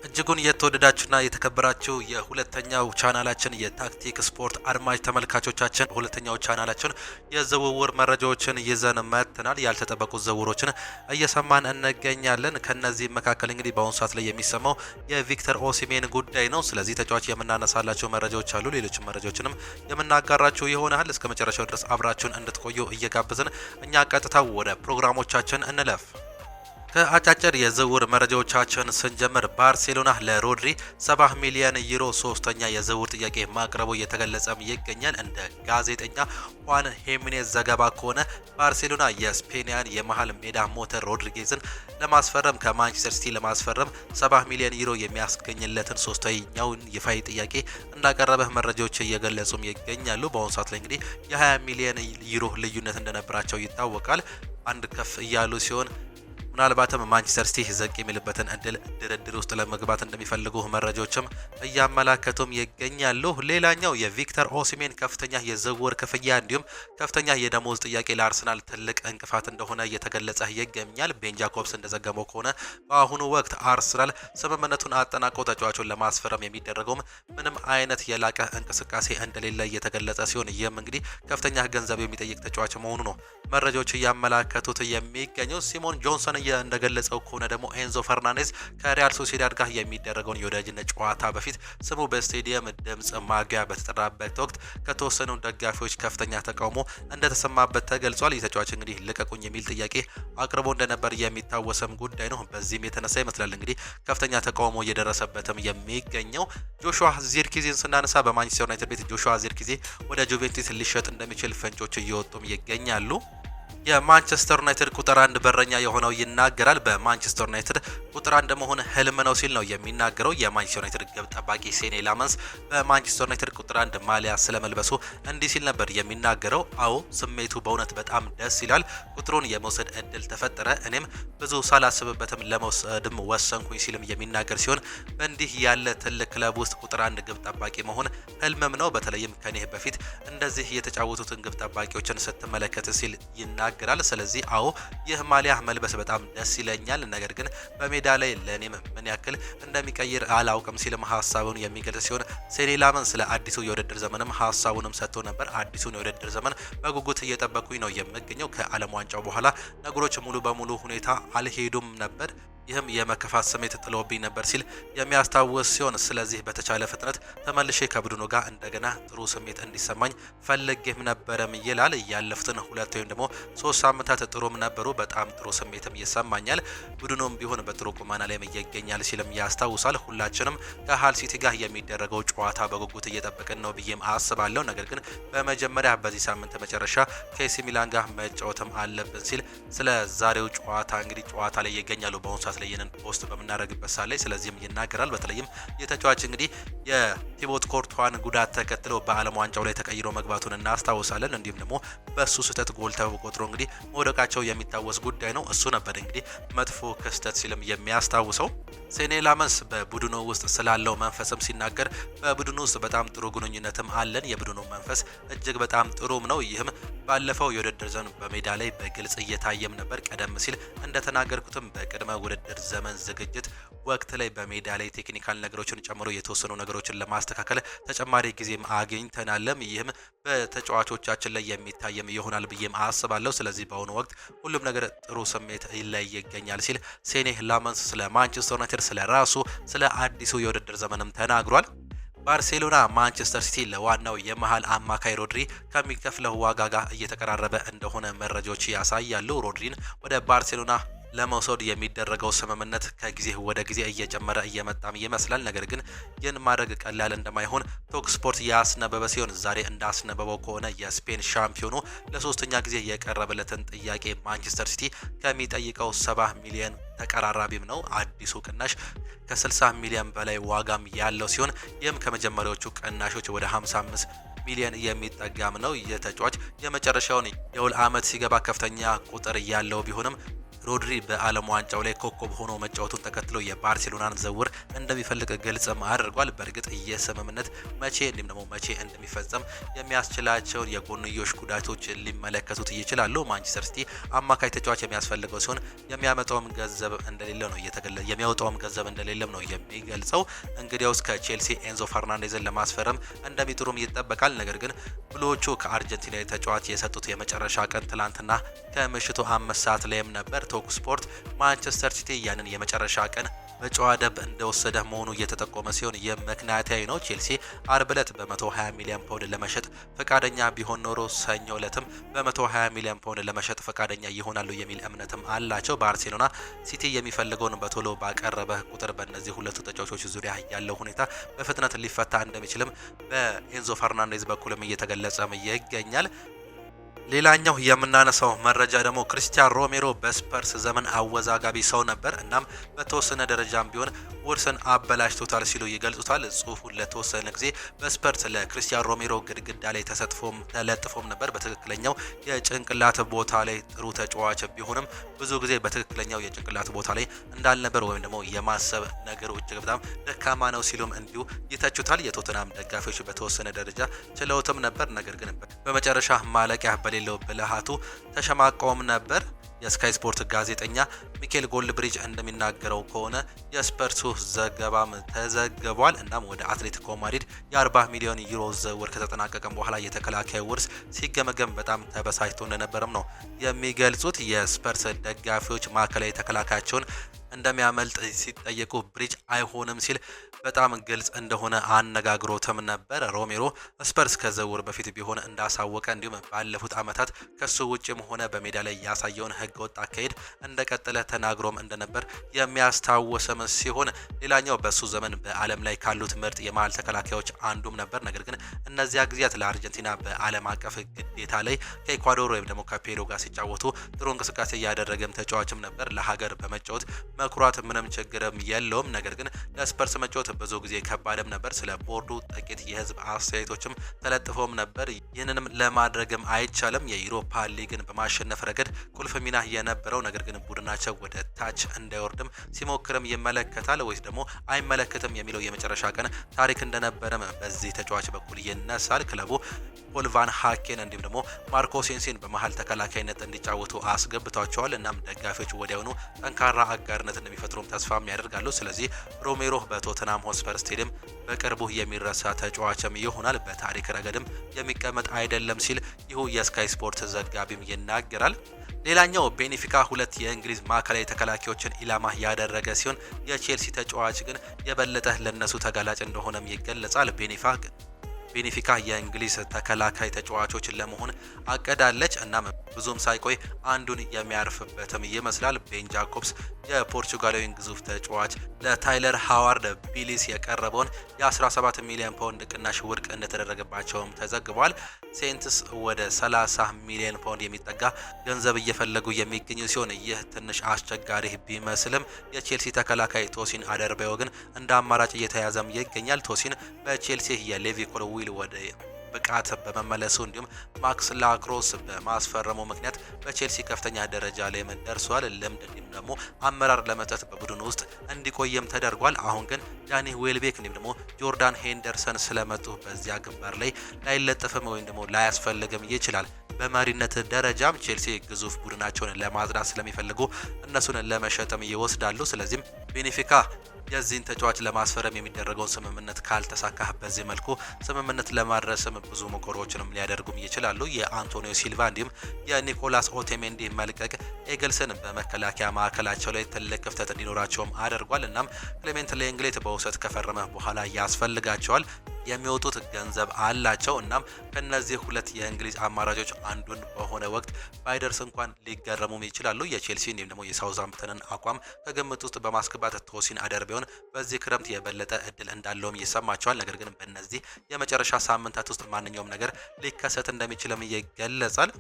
እጅጉን የተወደዳችሁና የተከበራችሁ የሁለተኛው ቻናላችን የታክቲክ ስፖርት አድማጭ ተመልካቾቻችን በሁለተኛው ቻናላችን የዝውውር መረጃዎችን ይዘን መጥተናል። ያልተጠበቁ ዝውውሮችን እየሰማን እንገኛለን። ከነዚህ መካከል እንግዲህ በአሁኑ ሰዓት ላይ የሚሰማው የቪክተር ኦሲሜን ጉዳይ ነው። ስለዚህ ተጫዋች የምናነሳላቸው መረጃዎች አሉ። ሌሎች መረጃዎችንም የምናጋራችሁ ይሆናል። እስከ መጨረሻው ድረስ አብራችሁን እንድትቆዩ እየጋበዝን እኛ ቀጥታ ወደ ፕሮግራሞቻችን እንለፍ። ከአጫጭር የዝውውር መረጃዎቻችን ስንጀምር ባርሴሎና ለሮድሪ 70 ሚሊዮን ዩሮ ሶስተኛ የዝውውር ጥያቄ ማቅረቡ እየተገለጸም ይገኛል። እንደ ጋዜጠኛ ሁዋን ሄሚኔዝ ዘገባ ከሆነ ባርሴሎና የስፔንያን የመሃል ሜዳ ሞተር ሮድሪጌዝን ለማስፈረም ከማንቸስተር ሲቲ ለማስፈረም 70 ሚሊዮን ዩሮ የሚያስገኝለትን ሶስተኛውን ይፋዊ ጥያቄ እንዳቀረበ መረጃዎች እየገለጹም ይገኛሉ። በአሁኑ ሰዓት ላይ እንግዲህ የ20 ሚሊዮን ዩሮ ልዩነት እንደነበራቸው ይታወቃል። አንድ ከፍ እያሉ ሲሆን ምናልባትም ማንቸስተር ሲቲ ዘቅ የሚልበትን እድል ድርድር ውስጥ ለመግባት እንደሚፈልጉ መረጃዎችም እያመላከቱም ይገኛሉ። ሌላኛው የቪክተር ኦሲሜን ከፍተኛ የዝውውር ክፍያ እንዲሁም ከፍተኛ የደሞዝ ጥያቄ ለአርሰናል ትልቅ እንቅፋት እንደሆነ እየተገለጸ ይገኛል። ቤን ጃኮብስ እንደዘገበው ከሆነ በአሁኑ ወቅት አርሰናል ስምምነቱን አጠናቆ ተጫዋቹን ለማስፈረም የሚደረገውም ምንም አይነት የላቀ እንቅስቃሴ እንደሌለ እየተገለጸ ሲሆን ይህም እንግዲህ ከፍተኛ ገንዘብ የሚጠይቅ ተጫዋች መሆኑ ነው መረጃዎች እያመላከቱት የሚገኘው። ሲሞን ጆንሰን እንደገለጸው ከሆነ ደግሞ ኤንዞ ፈርናንዴዝ ከሪያል ሶሲዳድ ጋር የሚደረገውን የወዳጅነት ጨዋታ በፊት ስሙ በስቴዲየም ድምጽ ማጉያ በተጠራበት ወቅት ከተወሰኑ ደጋፊዎች ከፍተኛ ተቃውሞ እንደተሰማበት ተገልጿል። የተጫዋች እንግዲህ ልቀቁኝ የሚል ጥያቄ አቅርቦ እንደነበር የሚታወሰም ጉዳይ ነው። በዚህም የተነሳ ይመስላል እንግዲህ ከፍተኛ ተቃውሞ እየደረሰበትም የሚገኘው። ጆሹዋ ዚርክዜን ስናነሳ በማንቸስተር ዩናይትድ ቤት ጆሹዋ ዚርክዜ ወደ ጁቬንቱስ ሊሸጥ እንደሚችል ፍንጮች እየወጡም ይገኛሉ። የማንቸስተር ዩናይትድ ቁጥር 1 በረኛ የሆነው ይናገራል። በማንቸስተር ዩናይትድ ቁጥር 1 መሆን ህልም ነው ሲል ነው የሚናገረው። የማንቸስተር ዩናይትድ ግብ ጠባቂ ሴኔ ላመንስ በማንቸስተር ዩናይትድ ቁጥር 1 ማሊያ ስለመልበሱ እንዲህ ሲል ነበር የሚናገረው። አዎ ስሜቱ በእውነት በጣም ደስ ይላል። ቁጥሩን የመውሰድ እድል ተፈጠረ፣ እኔም ብዙ ሳላስብበትም ለመውሰድም ወሰንኩኝ ሲልም የሚናገር ሲሆን በእንዲህ ያለ ትልቅ ክለብ ውስጥ ቁጥር 1 ግብ ጠባቂ መሆን ህልምም ነው፣ በተለይም ከኔ በፊት እንደዚህ የተጫወቱትን ግብ ጠባቂዎችን ስትመለከት ሲል ይናገራል። ስለዚህ አዎ ይህ ማሊያ መልበስ በጣም ደስ ይለኛል፣ ነገር ግን በሜዳ ላይ ለኔም ምን ያክል እንደሚቀይር አላውቅም ሲልም ሀሳቡን የሚገልጽ ሲሆን ሴኔ ላመን ስለ አዲሱ የውድድር ዘመንም ሀሳቡንም ሰጥቶ ነበር። አዲሱን የውድድር ዘመን በጉጉት እየጠበቁኝ ነው የምገኘው። ከዓለም ዋንጫው በኋላ ነገሮች ሙሉ በሙሉ ሁኔታ አልሄዱም ነበር፣ ይህም የመከፋት ስሜት ጥሎብኝ ነበር ሲል የሚያስታውስ ሲሆን ስለዚህ በተቻለ ፍጥነት ተመልሼ ከቡድኑ ጋር እንደገና ጥሩ ስሜት እንዲሰማኝ ፈልጌም ነበረም ይላል። ያለፉትን 2 ወይም ደግሞ 3 ሳምንታት ጥሩም ነበሩ፣ በጣም ጥሩ ስሜትም ይሰማኛል፣ ቡድኑም ቢሆን በጥሩ ቁመና ላይ ይገኛል ሲልም ያስታውሳል። ሁላችንም ከሃል ሲቲ ጋር የሚደረገው ጨዋታ በጉጉት እየጠበቅን ነው ብዬም አስባለሁ፣ ነገር ግን በመጀመሪያ በዚህ ሳምንት መጨረሻ ከኤሲ ሚላን ጋር መጫወትም አለብን ሲል ስለ ዛሬው ጨዋታ እንግዲህ ጨዋታ ላይ ይገኛሉ በአሁኑ ሰዓት ላይ ይህንን ፖስት በምናደርግበት ሰዓት ላይ ስለዚህም ይናገራል። በተለይም የተጫዋች እንግዲህ የቲቦት ኮርቷን ጉዳት ተከትሎ በዓለም ዋንጫው ላይ ተቀይሮ መግባቱን እናስታውሳለን። እንዲሁም ደግሞ በሱ ስህተት ጎል ተቆጥሮ እንግዲህ መውደቃቸው የሚታወስ ጉዳይ ነው። እሱ ነበር እንግዲህ መጥፎ ክስተት ሲልም የሚያስታውሰው። ሴኔ ላመንስ በቡድኑ ውስጥ ስላለው መንፈስም ሲናገር በቡድኑ ውስጥ በጣም ጥሩ ግንኙነትም አለን፣ የቡድኑ መንፈስ እጅግ በጣም ጥሩም ነው። ይህም ባለፈው የውድድር ዘመን በሜዳ ላይ በግልጽ እየታየም ነበር። ቀደም ሲል እንደተናገርኩትም በቅድመ ውድድር ዘመን ዝግጅት ወቅት ላይ በሜዳ ላይ ቴክኒካል ነገሮችን ጨምሮ የተወሰኑ ነገሮችን ለማስተካከል ተጨማሪ ጊዜም አግኝተናለም። ይህም በተጫዋቾቻችን ላይ የሚታየም ይሆናል ብዬም አስባለሁ። ስለዚህ በአሁኑ ወቅት ሁሉም ነገር ጥሩ ስሜት ላይ ይገኛል ሲል ሴኔ ላመንስ ስለ ማንቸስተር ዩናይትድ ስለ ራሱ ስለ አዲሱ የውድድር ዘመንም ተናግሯል። ባርሴሎና ማንቸስተር ሲቲ ለዋናው የመሃል አማካይ ሮድሪ ከሚከፍለው ዋጋ ጋር እየተቀራረበ እንደሆነ መረጃዎች ያሳያሉ። ሮድሪን ወደ ባርሴሎና ለመውሰድ የሚደረገው ስምምነት ከጊዜ ወደ ጊዜ እየጨመረ እየመጣም ይመስላል። ነገር ግን ይህን ማድረግ ቀላል እንደማይሆን ቶክ ስፖርት ያስነበበ ሲሆን ዛሬ እንዳስነበበው ከሆነ የስፔን ሻምፒዮኑ ለሶስተኛ ጊዜ የቀረበለትን ጥያቄ ማንቸስተር ሲቲ ከሚጠይቀው 70 ሚሊዮን ተቀራራቢም ነው። አዲሱ ቅናሽ ከ60 ሚሊዮን በላይ ዋጋም ያለው ሲሆን ይህም ከመጀመሪያዎቹ ቅናሾች ወደ 55 ሚሊዮን የሚጠጋም ነው። የተጫዋች የመጨረሻውን የውል ዓመት ሲገባ ከፍተኛ ቁጥር ያለው ቢሆንም ሮድሪ በዓለም ዋንጫው ላይ ኮከብ ሆኖ መጫወቱን ተከትሎ የባርሴሎናን ዝውውር እንደሚፈልግ ግልጽም አድርጓል። በእርግጥ የስምምነት መቼ እንደሚፈጸም የሚያስችላቸውን የጎንዮሽ ጉዳቶች ሊመለከቱት ይችላሉ። ማንቸስተር ሲቲ አማካይ ተጫዋች የሚያስፈልገው ሲሆን የሚያወጣውም ገንዘብ እንደሌለም ነው የሚገልጸው። እንግዲያውስ ከቼልሲ ኤንዞ ፈርናንዴዝን ለማስፈረም እንደሚጥሩም ይጠበቃል። ነገር ግን ብሎቹ ከአርጀንቲና ተጫዋች የሰጡት የመጨረሻ ቀን ትላንትና ከምሽቱ 5 ሰዓት ላይም ነበር። ቶክ ስፖርት ማንቸስተር ሲቲ ያንን የመጨረሻ ቀን በጨዋ ደብ እንደወሰደ መሆኑ እየተጠቆመ ሲሆን ይህ ምክንያታዊ ነው። ቼልሲ አርብ ዕለት በ120 ሚሊዮን ፓውንድ ለመሸጥ ፈቃደኛ ቢሆን ኖሮ ሰኞ ዕለትም በ120 ሚሊዮን ፓውንድ ለመሸጥ ፈቃደኛ ይሆናሉ የሚል እምነትም አላቸው። ባርሴሎና ሲቲ የሚፈልገውን በቶሎ ባቀረበ ቁጥር በእነዚህ ሁለቱ ተጫዋቾች ዙሪያ ያለው ሁኔታ በፍጥነት ሊፈታ እንደሚችልም በኤንዞ ፈርናንዴዝ በኩልም እየተገለጸም ይገኛል። ሌላኛው የምናነሳው መረጃ ደግሞ ክሪስቲያን ሮሜሮ በስፐርስ ዘመን አወዛጋቢ ሰው ነበር። እናም በተወሰነ ደረጃም ቢሆን ውርስን አበላሽቶታል ሲሉ ይገልጹታል። ጽሁፉን ለተወሰነ ጊዜ በስፐርስ ለክሪስቲያን ሮሜሮ ግድግዳ ላይ ተለጥፎም ነበር። በትክክለኛው የጭንቅላት ቦታ ላይ ጥሩ ተጫዋች ቢሆንም ብዙ ጊዜ በትክክለኛው የጭንቅላት ቦታ ላይ እንዳልነበር ወይም ደግሞ የማሰብ ነገሩ እጅግ በጣም ደካማ ነው ሲሉም እንዲሁ ይተቹታል። የቶተናም ደጋፊዎች በተወሰነ ደረጃ ችለውትም ነበር። ነገር ግን በመጨረሻ ማለቂያ በሌለው ብልሃቱ ተሸማቀውም ነበር። የስካይ ስፖርት ጋዜጠኛ ሚኬል ጎልብሪጅ እንደሚናገረው ከሆነ የስፐርሱ ዘገባም ተዘግቧል። እናም ወደ አትሌቲኮ ማድሪድ የ40 ሚሊዮን ዩሮ ዝውውር ከተጠናቀቀም በኋላ የተከላካይ ውርስ ሲገመገም በጣም ተበሳጭቶ እንደነበረም ነው የሚገልጹት። የስፐርስ ደጋፊዎች ማዕከላዊ ተከላካያቸውን እንደሚያመልጥ ሲጠየቁ ብሪጅ አይሆንም ሲል በጣም ግልጽ እንደሆነ አነጋግሮትም ነበር። ሮሜሮ ስፐርስ ከዝውውር በፊት ቢሆን እንዳሳወቀ እንዲሁም ባለፉት ዓመታት ከሱ ውጭም ሆነ በሜዳ ላይ ያሳየውን ህገወጥ አካሄድ እንደቀጠለ ተናግሮም እንደነበር የሚያስታወስም ሲሆን ሌላኛው በሱ ዘመን በዓለም ላይ ካሉት ምርጥ የመሃል ተከላካዮች አንዱም ነበር። ነገር ግን እነዚያ ጊዜያት ለአርጀንቲና በዓለም አቀፍ ግዴታ ላይ ከኢኳዶር ወይም ደግሞ ከፔሩ ጋር ሲጫወቱ ጥሩ እንቅስቃሴ እያደረገም ተጫዋችም ነበር። ለሀገር በመጫወት መኩራት ምንም ችግርም የለውም። ነገር ግን ለስፐርስ መጫወት ብዙ ጊዜ ከባድም ነበር። ስለ ቦርዱ ጥቂት የህዝብ አስተያየቶችም ተለጥፎም ነበር። ይህንንም ለማድረግም አይቻልም። የዩሮፓ ሊግን በማሸነፍ ረገድ ቁልፍ ሚና የነበረው ነገር ግን ቡድናቸው ወደ ታች እንዳይወርድም ሲሞክርም ይመለከታል ወይስ ደግሞ አይመለከትም የሚለው የመጨረሻ ቀን ታሪክ እንደነበረም በዚህ ተጫዋች በኩል ይነሳል። ክለቡ ፖል ቫን ሃኬን እንዲሁም ደግሞ ማርኮ ሴንሲን በመሃል ተከላካይነት እንዲጫወቱ አስገብቷቸዋል። እናም ደጋፊዎች ወዲያውኑ ጠንካራ አጋርነት እንደሚፈጥሩም ተስፋም ያደርጋሉ። ስለዚህ ሮሜሮ በቶተናም ሆትስፐር ስቴዲየም በቅርቡ የሚረሳ ተጫዋችም ይሆናል፣ በታሪክ ረገድም የሚቀመጥ አይደለም ሲል ይሁ የስካይ ስፖርት ዘጋቢም ይናገራል። ሌላኛው ቤኔፊካ 2 የእንግሊዝ ማዕከላዊ ተከላካዮችን ኢላማ ያደረገ ሲሆን የቼልሲ ተጫዋች ግን የበለጠ ለነሱ ተጋላጭ እንደሆነም ይገለጻል። ቤኔፊካ የእንግሊዝ ተከላካይ ተጫዋቾችን ለመሆን አቀዳለች። እናም ብዙም ሳይቆይ አንዱን የሚያርፍበትም ይመስላል። ቤን ጃኮብስ የፖርቹጋላዊን ግዙፍ ተጫዋች ለታይለር ሃዋርድ ቢሊስ የቀረበውን የ17 ሚሊዮን ፓውንድ ቅናሽ ውድቅ እንደተደረገባቸውም ተዘግቧል። ሴንትስ ወደ 30 ሚሊዮን ፓውንድ የሚጠጋ ገንዘብ እየፈለጉ የሚገኙ ሲሆን ይህ ትንሽ አስቸጋሪ ቢመስልም የቼልሲ ተከላካይ ቶሲን አደርባዮ ግን እንደ አማራጭ እየተያዘም ይገኛል። ቶሲን በቼልሲ የሌቪ ኮልዊል ወደ ብቃት በመመለሱ እንዲሁም ማክስ ላክሮስ በማስፈረሙ ምክንያት በቼልሲ ከፍተኛ ደረጃ ላይ ደርሷል። ልምድ እንዲሁም ደግሞ አመራር ለመስጠት በቡድን ውስጥ እንዲቆየም ተደርጓል። አሁን ግን ዳኒ ዌልቤክ እንዲሁም ደግሞ ጆርዳን ሄንደርሰን ስለመጡ በዚያ ግንባር ላይ ላይለጥፍም ወይም ደግሞ ላያስፈልግም ይችላል። በመሪነት ደረጃም ቼልሲ ግዙፍ ቡድናቸውን ለማጽዳት ስለሚፈልጉ እነሱን ለመሸጥም ይወስዳሉ። ስለዚህም ቤኔፊካ የዚህን ተጫዋች ለማስፈረም የሚደረገውን ስምምነት ካልተሳካ በዚህ መልኩ ስምምነት ለማድረስም ብዙ ሙከራዎችንም ሊያደርጉም ይችላሉ። የአንቶኒዮ ሲልቫ እንዲሁም የኒኮላስ ኦቴሜንዲ መልቀቅ ኤግልስን በመከላከያ ማዕከላቸው ላይ ትልቅ ክፍተት እንዲኖራቸውም አድርጓል። እናም ክሌሜንት ሌንግሌት በውሰት ከፈረመ በኋላ ያስፈልጋቸዋል። የሚወጡት ገንዘብ አላቸው። እናም ከነዚህ ሁለት የእንግሊዝ አማራጮች አንዱን በሆነ ወቅት ባይደርስ እንኳን ሊገረሙም ይችላሉ። የቼልሲ እንዲሁም ደግሞ የሳውዛምፕተንን አቋም ከግምት ውስጥ በማስገባት ቶሲን አደርባዮን በዚህ ክረምት የበለጠ እድል እንዳለውም ይሰማቸዋል። ነገር ግን በእነዚህ የመጨረሻ ሳምንታት ውስጥ ማንኛውም ነገር ሊከሰት እንደሚችልም ይገለጻል።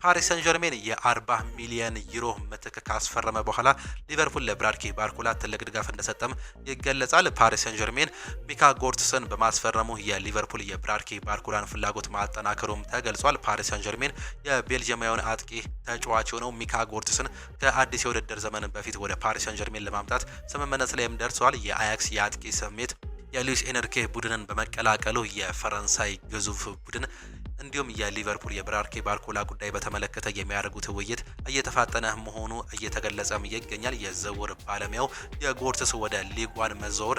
ፓሪስ ሰን ዠርሜን የ40 ሚሊዮን ዩሮ ምትክ ካስፈረመ በኋላ ሊቨርፑል ለብራድሊ ባርኮላ ትልቅ ድጋፍ እንደሰጠም ይገለጻል። ፓሪስ ሰን ዠርሜን ሚካ ጎርትስን በማስፈረሙ የሊቨርፑል የብራድሊ ባርኮላን ፍላጎት ማጠናከሩም ተገልጿል። ፓሪስ ሰን ዠርሜን የቤልጂየማዊውን አጥቂ ተጫዋች የሆነው ሚካ ጎርትስን ከአዲስ የውድድር ዘመን በፊት ወደ ፓሪስ ሰን ዠርሜን ለማምጣት ስምምነት ላይም ደርሰዋል። የአያክስ የአጥቂ ስሜት የሉዊስ ኤንሪኬ ቡድንን በመቀላቀሉ የፈረንሳይ ግዙፍ ቡድን እንዲሁም የሊቨርፑል የብራድሊ ባርኮላ ጉዳይ በተመለከተ የሚያደርጉት ውይይት እየተፋጠነ መሆኑ እየተገለጸም ይገኛል። የዝውውር ባለሙያው የጎርትስ ወደ ሊጓን መዘወር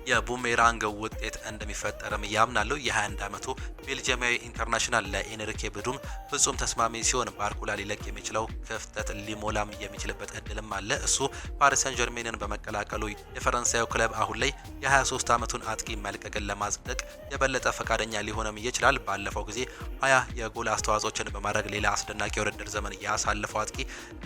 የቡሜራንግ ውጤት እንደሚፈጠርም ያምናሉ። የ21 ዓመቱ ቤልጂየማዊ ኢንተርናሽናል ለኤንሪኬ ቡድን ፍጹም ተስማሚ ሲሆን ባርኮላ ሊለቅ የሚችለው ክፍተት ሊሞላም የሚችልበት እድልም አለ። እሱ ፓሪስ ሰን ዠርሜንን በመቀላቀሉ የፈረንሳዩ ክለብ አሁን ላይ የ23 ዓመቱን አጥቂ መልቀቅን ለማጽደቅ የበለጠ ፈቃደኛ ሊሆንም ይችላል። ባለፈው ጊዜ 20 የጎል አስተዋጽኦችን በማድረግ ሌላ አስደናቂ የውድድር ዘመን ያሳለፈው አጥቂ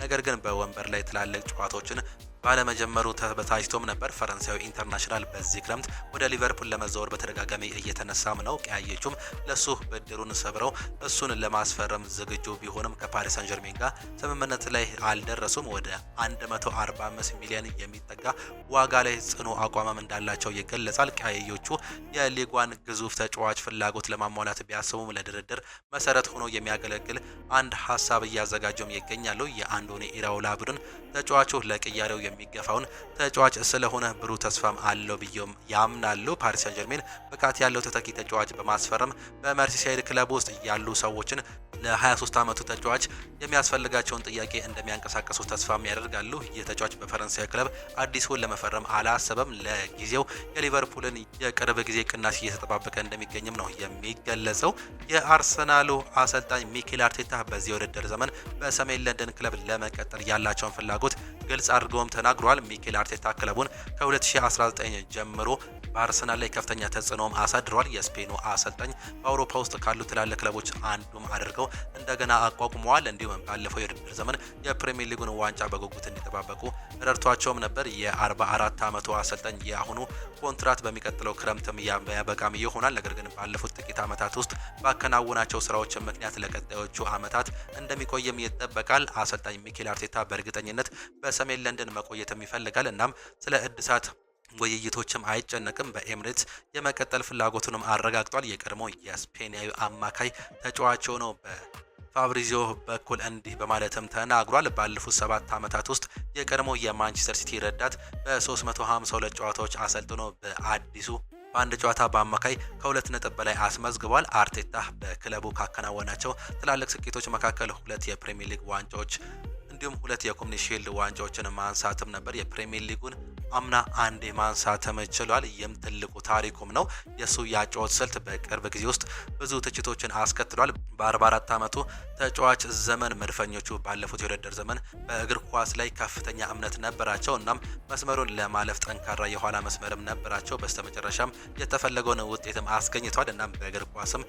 ነገር ግን በወንበር ላይ ትላልቅ ጨዋታዎችን ባለመጀመሩ ተበታጭቶም ነበር። ፈረንሳዊ ኢንተርናሽናል በዚህ ክረምት ወደ ሊቨርፑል ለመዛወር በተደጋጋሚ እየተነሳም ነው። ቀያዮቹም ለሱ ብድሩን ሰብረው እሱን ለማስፈረም ዝግጁ ቢሆንም ከፓሪስ ሰን ዠርሜን ጋር ስምምነት ላይ አልደረሱም። ወደ 145 ሚሊዮን የሚጠጋ ዋጋ ላይ ጽኑ አቋምም እንዳላቸው ይገለጻል። ቀያዮቹ የሊጓን ግዙፍ ተጫዋች ፍላጎት ለማሟላት ቢያስቡም ለድርድር መሰረት ሆኖ የሚያገለግል አንድ ሀሳብ እያዘጋጁም ይገኛሉ። የአንዶኒ ኢራኦላ ቡድን ተጫዋቹ ለቅያሬው የሚገፋውን ተጫዋች ስለሆነ ብሩህ ተስፋም አለው ብዬም ያምናሉ። ፓሪስ ሰን ዠርሜን ብቃት ያለው ተተኪ ተጫዋች በማስፈረም በመርሲሳይድ ክለብ ውስጥ ያሉ ሰዎችን ለ23 ዓመቱ ተጫዋች የሚያስፈልጋቸውን ጥያቄ እንደሚያንቀሳቀሱ ተስፋም ያደርጋሉ። ይህ ተጫዋች በፈረንሳይ ክለብ አዲስ ውል ለመፈረም አላሰበም። ለጊዜው የሊቨርፑልን የቅርብ ጊዜ ቅናሽ እየተጠባበቀ እንደሚገኝም ነው የሚገለጸው። የአርሰናሉ አሰልጣኝ ሚኬል አርቴታ በዚህ የውድድር ዘመን በሰሜን ለንደን ክለብ ለመቀጠል ያላቸውን ፍላጎት ግልጽ አድርገውም ተናግረዋል። ሚኬል አርቴታ ክለቡን ከ2019 ጀምሮ በአርሰናል ላይ ከፍተኛ ተጽዕኖም አሳድረዋል። የስፔኑ አሰልጣኝ በአውሮፓ ውስጥ ካሉ ትላልቅ ክለቦች አንዱም አድርገው እንደገና አቋቁመዋል። እንዲሁም ባለፈው የውድድር ዘመን የፕሪሚየር ሊጉን ዋንጫ በጉጉት እንዲጠባበቁ ረድቷቸውም ነበር። የ44 ዓመቱ አሰልጣኝ የአሁኑ ኮንትራት በሚቀጥለው ክረምትም ያበቃም ይሆናል። ነገር ግን ባለፉት ጥቂት ዓመታት ውስጥ ባከናወናቸው ስራዎች ምክንያት ለቀጣዮቹ ዓመታት እንደሚቆይም ይጠበቃል። አሰልጣኝ ሚኬል አርቴታ በእርግጠኝነት በሰሜን ለንደን መቆየትም ይፈልጋል። እናም ስለ እድሳት ውይይቶችም አይጨነቅም። በኤምሬትስ የመቀጠል ፍላጎቱንም አረጋግጧል። የቀድሞ የስፔናዊ አማካይ ተጫዋች ነው በፋብሪዚዮ በኩል እንዲህ በማለትም ተናግሯል። ባለፉት 7 ዓመታት ውስጥ የቀድሞ የማንቸስተር ሲቲ ረዳት በ352 ጨዋታዎች አሰልጥኖ በአዲሱ በአንድ ጨዋታ በአማካይ ከ2 ነጥብ በላይ አስመዝግቧል። አርቴታ በክለቡ ካከናወናቸው ትላልቅ ስኬቶች መካከል 2 የፕሪሚየር ሊግ ዋንጫዎች እንዲሁም 2 የኮሚኒቲ ሺልድ ዋንጫዎችን ማንሳትም ነበር። የፕሪሚየር ሊጉን አምና አንዴ ማንሳትም ችሏል። ይህም ትልቁ ታሪኩም ነው። የሱ ያጫወት ስልት በቅርብ ጊዜ ውስጥ ብዙ ትችቶችን አስከትሏል። በ44 ዓመቱ ተጫዋች ዘመን መድፈኞቹ ባለፉት የውድድር ዘመን በእግር ኳስ ላይ ከፍተኛ እምነት ነበራቸው። እናም መስመሩን ለማለፍ ጠንካራ የኋላ መስመርም ነበራቸው። በስተመጨረሻም የተፈለገውን ውጤትም አስገኝቷል። እናም በእግር ኳስም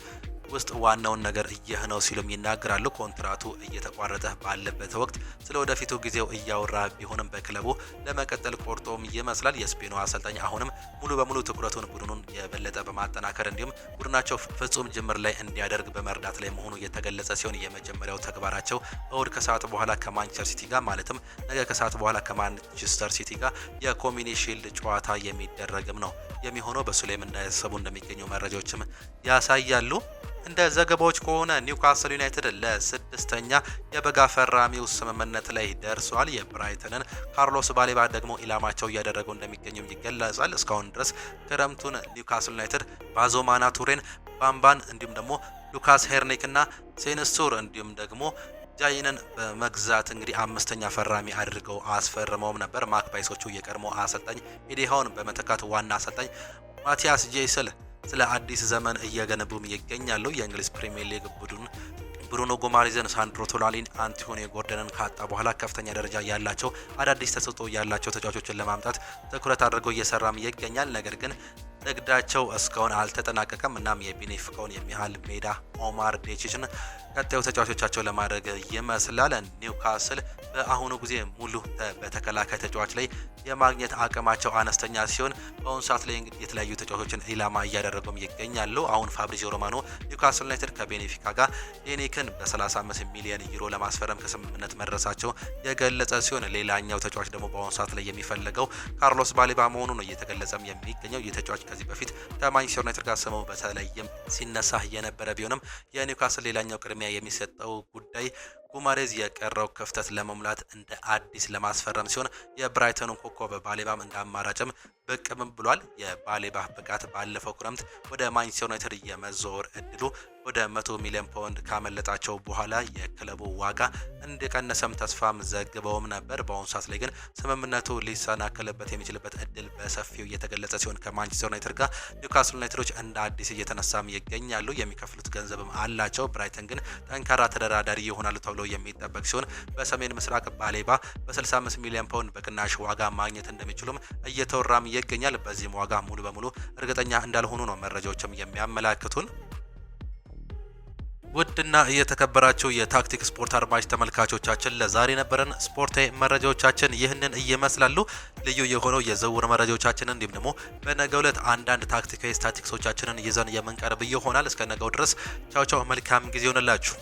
ውስጥ ዋናውን ነገር ይህ ነው ሲሉም ይናገራሉ። ኮንትራቱ እየተቋረጠ ባለበት ወቅት ስለ ወደፊቱ ጊዜው እያወራ ቢሆንም በክለቡ ለመቀጠል ቆርጦም ይመስላል። የስፔኑ አሰልጣኝ አሁንም ሙሉ በሙሉ ትኩረቱን ቡድኑን የበለጠ በማጠናከር እንዲሁም ቡድናቸው ፍጹም ጅምር ላይ እንዲያደርግ በመርዳት ላይ መሆኑ የተገለጸ ሲሆን የመጀመሪያው ተግባራቸው እሁድ ከሰዓት በኋላ ከማንቸስተር ሲቲ ጋር ማለትም ነገ ከሰዓት በኋላ ከማንቸስተር ሲቲ ጋር የኮሚኒቲ ሺልድ ጨዋታ የሚደረግም ነው የሚሆነው። በሱ ላይም እንዳያሰቡ እንደሚገኙ መረጃዎችም ያሳያሉ። እንደ ዘገባዎች ከሆነ ኒውካስል ዩናይትድ ለስድስተኛ የበጋ ፈራሚው ስምምነት ላይ ደርሷል። የብራይተንን ካርሎስ ባሌባ ደግሞ ኢላማቸው እያደረገው እንደሚገኙም ይገለጻል። እስካሁን ድረስ ክረምቱን ኒውካስል ዩናይትድ ባዞማና ቱሬን፣ ባምባን እንዲሁም ደግሞ ሉካስ ሄርኒክ እና ሴንስቱር እንዲሁም ደግሞ ጃይንን በመግዛት እንግዲህ 5ኛ ፈራሚ አድርገው አስፈርመውም ነበር። ማክፓይሶቹ የቀድሞ አሰልጣኝ ኤዲሃውን በመተካት ዋና አሰልጣኝ ማቲያስ ጄይስል ስለ አዲስ ዘመን እየገነቡም ይገኛሉ። የእንግሊዝ ፕሪሚየር ሊግ ቡድን ብሩኖ ጎማሪዝን፣ ሳንድሮ ቶናሊን፣ አንቶኒ ጎርደንን ካጣ በኋላ ከፍተኛ ደረጃ ያላቸው አዳዲስ ተሰጥኦ ያላቸው ተጫዋቾችን ለማምጣት ትኩረት አድርገው እየሰራም ይገኛል። ነገር ግን ንግዳቸው እስካሁን አልተጠናቀቀም። እናም የቤኔፊካውን የሚያህል ሜዳ ኦማር ዴቺችን ቀጣዩ ተጫዋቾቻቸው ለማድረግ ይመስላል። ኒውካስል በአሁኑ ጊዜ ሙሉ በተከላካይ ተጫዋች ላይ የማግኘት አቅማቸው አነስተኛ ሲሆን በአሁኑ ሰዓት ላይ እንግዲህ የተለያዩ ተጫዋቾችን ኢላማ እያደረጉም ይገኛሉ። አሁን ፋብሪዚዮ ሮማኖ ኒውካስል ዩናይትድ ከቤኔፊካ ጋር ሄኒክን በ35 ሚሊዮን ዩሮ ለማስፈረም ከስምምነት መድረሳቸው የገለጸ ሲሆን ሌላኛው ተጫዋች ደግሞ በአሁኑ ሰዓት ላይ የሚፈለገው ካርሎስ ባሌባ መሆኑ ነው እየተገለጸም የሚገኘው። ይህ ተጫዋች ከዚህ በፊት ከማንቸስተር ዩናይትድ ጋር ስሙ በተለይም ሲነሳ የነበረ ቢሆንም የኒውካስል ሌላኛው ቅድሚያ የሚሰጠው ጉዳይ ጉማሬዝ የቀረው ክፍተት ለመሙላት እንደ አዲስ ለማስፈረም ሲሆን የብራይተኑን ኮከብ ባሌባም እንደ አማራጭም ብቅም ብሏል። የባሌባ ብቃት ባለፈው ክረምት ወደ ማንቸስተር ዩናይትድ የመዘዋወር እድሉ ወደ 100 ሚሊዮን ፓውንድ ካመለጣቸው በኋላ የክለቡ ዋጋ እንደቀነሰም ተስፋም ዘግበውም ነበር። በአሁኑ ሰዓት ላይ ግን ስምምነቱ ሊሰናከልበት የሚችልበት እድል በሰፊው እየተገለጸ ሲሆን ከማንቸስተር ዩናይትድ ጋር ኒውካስል ዩናይትዶች እንደ አዲስ እየተነሳም ይገኛሉ። የሚከፍሉት ገንዘብም አላቸው። ብራይተን ግን ጠንካራ ተደራዳሪ ይሆናሉ ተብሎ የሚጠበቅ ሲሆን በሰሜን ምስራቅ ባሌባ በ65 ሚሊዮን ፓውንድ በቅናሽ ዋጋ ማግኘት እንደሚችሉም እየተወራም ይገኛል። በዚህም ዋጋ ሙሉ በሙሉ እርግጠኛ እንዳልሆኑ ነው መረጃዎችም የሚያመላክቱን። ውድና እየተከበራችሁ የታክቲክ ስፖርት አድማጭ ተመልካቾቻችን ለዛሬ ነበረን ስፖርታዊ መረጃዎቻችን ይህንን ይመስላሉ። ልዩ የሆነው የዝውውር መረጃዎቻችን እንዲሁም ደግሞ በነገው ዕለት አንዳንድ ታክቲካዊ ስታቲክሶቻችንን ይዘን የምንቀርብ ይሆናል። እስከ ነገው ድረስ ቻው ቻው፣ መልካም ጊዜ ይሆንላችሁ።